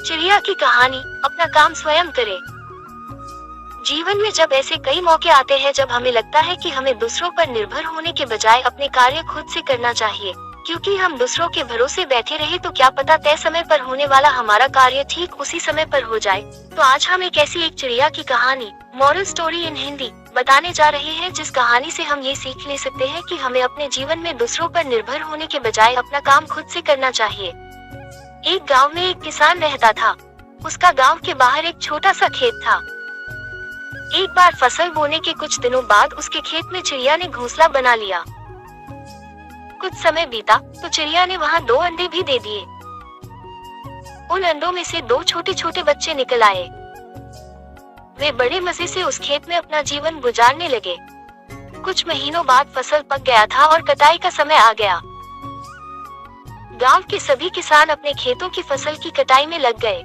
चिड़िया की कहानी, अपना काम स्वयं करें। जीवन में जब ऐसे कई मौके आते हैं जब हमें लगता है कि हमें दूसरों पर निर्भर होने के बजाय अपने कार्य खुद से करना चाहिए, क्योंकि हम दूसरों के भरोसे बैठे रहे तो क्या पता तय समय पर होने वाला हमारा कार्य ठीक उसी समय पर हो जाए। तो आज हम एक ऐसी एक चिड़िया की कहानी, मॉरल स्टोरी इन हिंदी, बताने जा रहे हैं जिस कहानी से हम ये सीख ले सकते हैं कि हमें अपने जीवन में दूसरों पर निर्भर होने के बजाय अपना काम खुद से करना चाहिए। एक गांव में एक किसान रहता था। उसका गांव के बाहर एक छोटा सा खेत था। एक बार फसल बोने के कुछ दिनों बाद उसके खेत में चिड़िया ने घोंसला बना लिया। कुछ समय बीता तो चिड़िया ने वहां 2 अंडे भी दे दिए। उन अंडों में से 2 छोटे छोटे बच्चे निकल आए। वे बड़े मजे से उस खेत में अपना जीवन गुजारने लगे। कुछ महीनों बाद फसल पक गया था और कटाई का समय आ गया। गांव के सभी किसान अपने खेतों की फसल की कटाई में लग गए।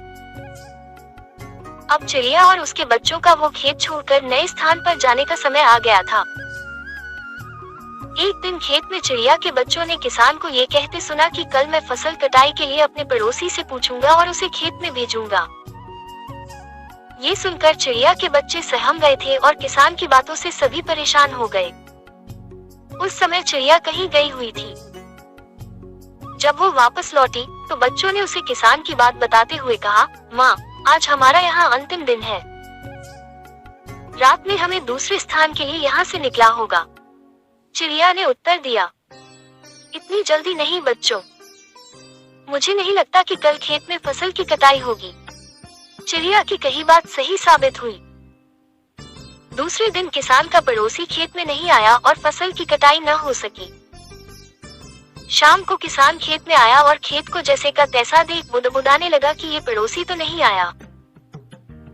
अब चिड़िया और उसके बच्चों का वो खेत छोड़कर नए स्थान पर जाने का समय आ गया था। एक दिन खेत में चिड़िया के बच्चों ने किसान को ये कहते सुना कि कल मैं फसल कटाई के लिए अपने पड़ोसी से पूछूंगा और उसे खेत में भेजूंगा। ये सुनकर चिड़िया के बच्चे सहम गए थे और किसान की बातों से सभी परेशान हो गए। उस समय चिड़िया कहीं गई हुई थी। जब वो वापस लौटी तो बच्चों ने उसे किसान की बात बताते हुए कहा, माँ, आज हमारा यहाँ अंतिम दिन है। रात में हमें दूसरे स्थान के लिए यहाँ से निकला होगा। चिड़िया ने उत्तर दिया, इतनी जल्दी नहीं बच्चों, मुझे नहीं लगता कि कल खेत में फसल की कटाई होगी। चिड़िया की कही बात सही साबित हुई। दूसरे दिन किसान का पड़ोसी खेत में नहीं आया और फसल की कटाई न हो सकी। शाम को किसान खेत में आया और खेत को जैसे का तैसा देख बुदबुदाने लगा कि ये पड़ोसी तो नहीं आया।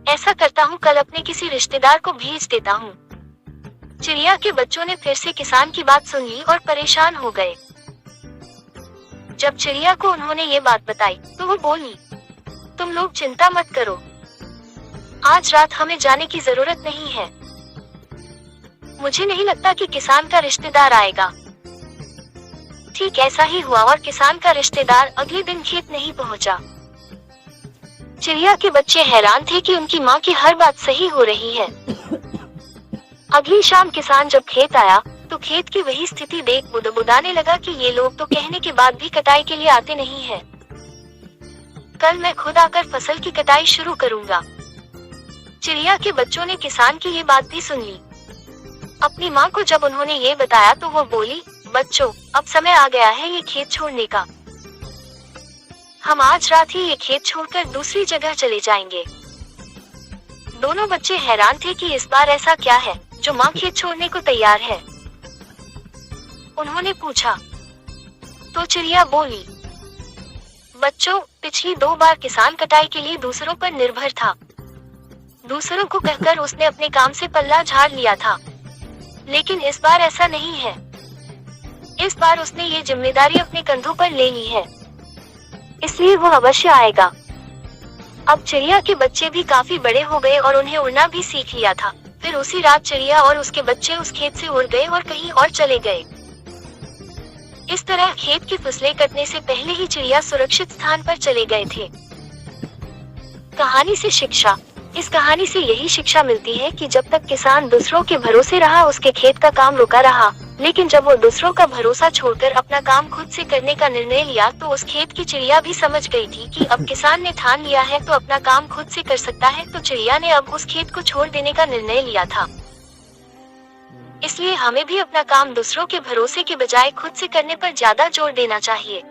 ऐसा करता हूँ, कल अपने किसी रिश्तेदार को भेज देता हूँ। चिड़िया के बच्चों ने फिर से किसान की बात सुन ली और परेशान हो गए। जब चिड़िया को उन्होंने ये बात बताई तो वो बोली, तुम लोग चिंता मत करो, आज रात हमें जाने की जरूरत नहीं है। मुझे नहीं लगता कि किसान का रिश्तेदार आएगा। ठीक ऐसा ही हुआ और किसान का रिश्तेदार अगले दिन खेत नहीं पहुंचा। चिड़िया के बच्चे हैरान थे कि उनकी माँ की हर बात सही हो रही है। अगली शाम किसान जब खेत आया तो खेत की वही स्थिति देख बुदबुदाने लगा कि ये लोग तो कहने के बाद भी कटाई के लिए आते नहीं हैं। कल मैं खुद आकर फसल की कटाई शुरू करूंगा। चिड़िया के बच्चों ने किसान की ये बात भी सुन ली। अपनी माँ को जब उन्होंने ये बताया तो वो बोली, बच्चों, अब समय आ गया है ये खेत छोड़ने का। हम आज रात ही ये खेत छोड़कर दूसरी जगह चले जाएंगे। दोनों बच्चे हैरान थे कि इस बार ऐसा क्या है जो माँ खेत छोड़ने को तैयार है। उन्होंने पूछा तो चिड़िया बोली, बच्चों, पिछली 2 बार किसान कटाई के लिए दूसरों पर निर्भर था। दूसरों को कहकर उसने अपने काम से पल्ला झाड़ लिया था, लेकिन इस बार ऐसा नहीं है। इस बार उसने ये जिम्मेदारी अपने कंधों पर ले ली है, इसलिए वो अवश्य आएगा। अब चिड़िया के बच्चे भी काफी बड़े हो गए और उन्हें उड़ना भी सीख लिया था। फिर उसी रात चिड़िया और उसके बच्चे उस खेत से उड़ गए और कहीं और चले गए। इस तरह खेत की फसलें कटने से पहले ही चिड़िया सुरक्षित स्थान पर चले गए थे। कहानी से शिक्षा। इस कहानी से यही शिक्षा मिलती है कि जब तक किसान दूसरों के भरोसे रहा उसके खेत का काम रुका रहा, लेकिन जब वो दूसरों का भरोसा छोड़कर अपना काम खुद से करने का निर्णय लिया तो उस खेत की चिड़िया भी समझ गई थी कि अब किसान ने ठान लिया है तो अपना काम खुद से कर सकता है, तो चिड़िया ने अब उस खेत को छोड़ देने का निर्णय लिया था। इसलिए हमें भी अपना काम दूसरों के भरोसे के बजाय खुद से करने पर ज्यादा जोर देना चाहिए।